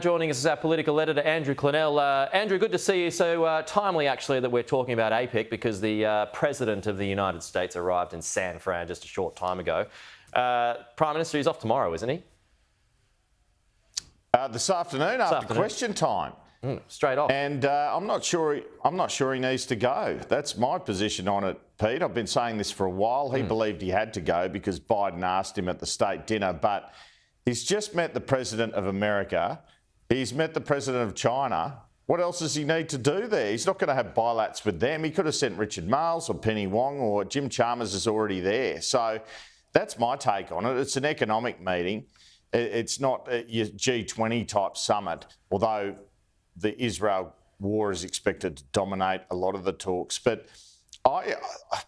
Joining us is our political editor, Andrew Clennell. Andrew, good to see you. So timely, actually, that we're talking about APEC because the President of the United States arrived in San Fran just a short time ago. Prime Minister, he's off tomorrow, isn't he? This afternoon after question time. Straight off. And I'm not sure he needs to go. That's my position on it, Pete. I've been saying this for a while. He believed he had to go because Biden asked him at the state dinner, but he's just met the President of America. He's met the President of China. What else does he need to do there? He's not going to have bilats with them. He could have sent Richard Marles or Penny Wong, or Jim Chalmers is already there. So that's my take on it. It's an economic meeting. It's not your G20 type summit, although the Israel war is expected to dominate a lot of the talks. But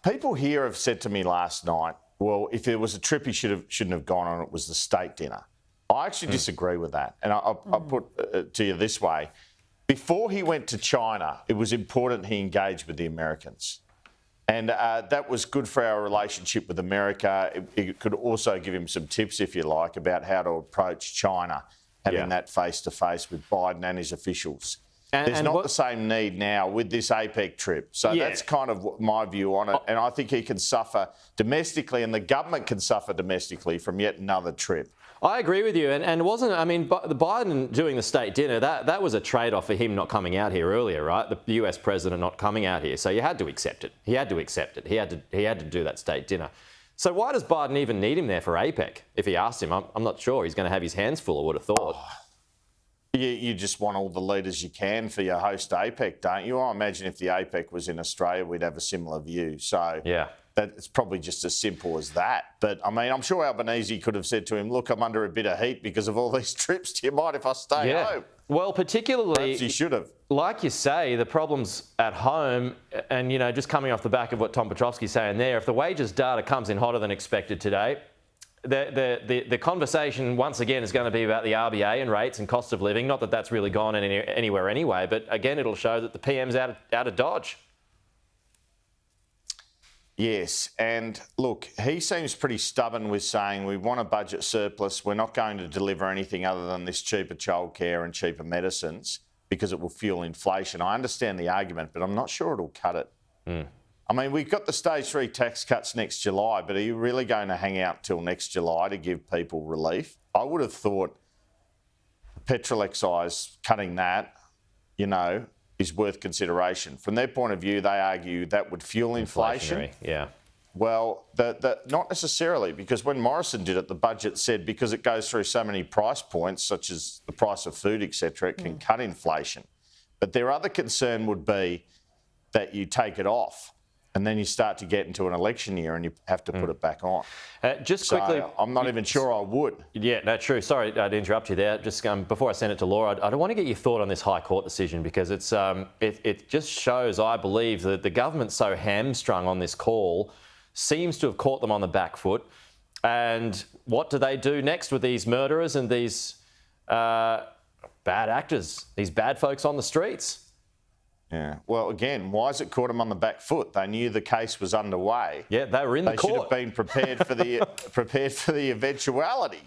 people here have said to me last night, well, if there was a trip he shouldn't have gone on, it was the state dinner. I actually disagree with that. And I'll put it to you this way. Before he went to China, it was important he engaged with the Americans. And that was good for our relationship with America. It could also give him some tips, if you like, about how to approach China, having that face-to-face with Biden and his officials. There's not the same need now with this APEC trip. So that's kind of my view on it. And I think he can suffer domestically, and the government can suffer domestically from yet another trip. I agree with you. And wasn't, I mean, the Biden doing the state dinner, that was a trade-off for him not coming out here earlier, right? The US president not coming out here. So you had to accept it. He had to accept it. He had to do that state dinner. So why does Biden even need him there for APEC? If he asked him, I'm not sure. He's going to have his hands full, I would have thought. You just want all the leaders you can for your host APEC, don't you? I imagine if the APEC was in Australia, we'd have a similar view. So it's probably just as simple as that. But, I mean, I'm sure Albanese could have said to him, look, I'm under a bit of heat because of all these trips. Do you mind if I stay home? Well, particularly... Perhaps he should have. Like you say, the problem's at home. And, you know, just coming off the back of what Tom Petrovski's saying there, if the wages data comes in hotter than expected today, the conversation, once again, is going to be about the RBA and rates and cost of living. Not that that's really gone anywhere anyway, but, again, it'll show that the PM's out of dodge. Yes, and look, he seems pretty stubborn with saying we want a budget surplus, we're not going to deliver anything other than this cheaper childcare and cheaper medicines because it will fuel inflation. I understand the argument, but I'm not sure it'll cut it. I mean, we've got the stage 3 tax cuts next July, but are you really going to hang out till next July to give people relief? I would have thought petrol excise, cutting that, you know, is worth consideration. From their point of view, they argue that would fuel inflation. Yeah. Well, not necessarily, because when Morrison did it, the budget said because it goes through so many price points, such as the price of food, etc., it can cut inflation. But their other concern would be that you take it off and then you start to get into an election year and you have to put it back on. Just quickly... I'm not even sure I would. Yeah, no, true. Sorry to interrupt you there. Just before I send it to Laura, I don't want to get your thought on this High Court decision because it's it just shows, I believe, that the government's so hamstrung on this call, seems to have caught them on the back foot. And what do they do next with these murderers and these bad actors, these bad folks on the streets? Yeah. Well, again, why has it caught them on the back foot? They knew the case was underway. Yeah, they were in the court. They should have been prepared for the eventuality.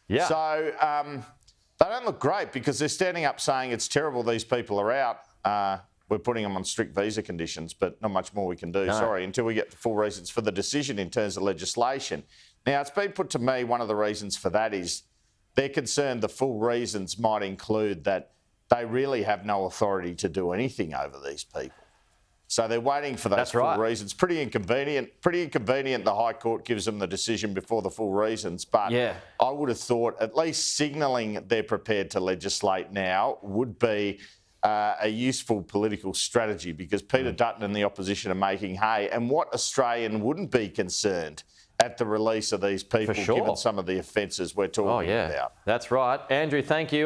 Yeah. So they don't look great because they're standing up saying it's terrible these people are out. We're putting them on strict visa conditions, but not much more we can do. No. Sorry, until we get the full reasons for the decision in terms of legislation. Now, it's been put to me, one of the reasons for that is they're concerned the full reasons might include that they really have no authority to do anything over these people. So they're waiting for those full reasons. Pretty inconvenient. Pretty inconvenient the High Court gives them the decision before the full reasons. But I would have thought at least signalling they're prepared to legislate now would be a useful political strategy because Peter Dutton and the opposition are making hay. And what Australian wouldn't be concerned at the release of these people, given some of the offences we're talking about? That's right. Andrew, thank you.